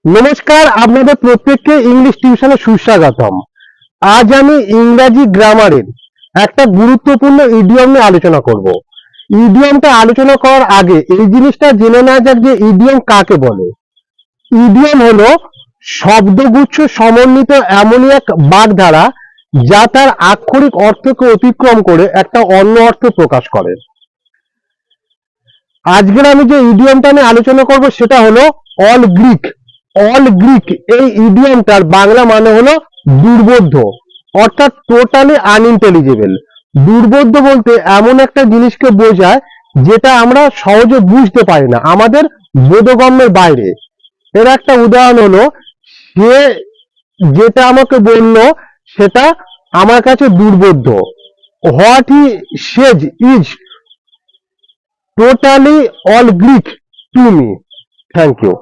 নমস্কার, আপনাদের প্রত্যেককে ইংলিশ টিউশনে সুস্বাগতম। আজ আমি ইংরাজি গ্রামারের একটা গুরুত্বপূর্ণ ইডিয়ম নিয়ে আলোচনা করব। ইডিয়মটা আলোচনা করার আগে এই জিনিসটা জেনে নেওয়া যাক যে ইডিয়ম কাকে বলে। ইডিয়ম হলো শব্দগুচ্ছ সমন্বিত এমনই এক বাগধারা যা তার আক্ষরিক অর্থকে অতিক্রম করে একটা অন্য অর্থ প্রকাশ করে। আজকের আমি যে ইডিয়মটা নিয়ে আলোচনা করব সেটা হলো অল গ্রিক। অল গ্রিক এই ইডিয়মটার বাংলা মানে হলো দুর্বোধ্য, অর্থাৎ টোটালি আনইন্টেলিজেবল। দুর্বোধ্য বলতে এমন একটা জিনিসকে বোঝায় যেটা আমরা সহজে বুঝতে পারি না, আমাদের বোধগম্যের বাইরে। এর একটা উদাহরণ হলো, সে যেটা আমাকে বললো সেটা আমার কাছে দুর্বোধ্য। What he says is totally all Greek to me. Thank you.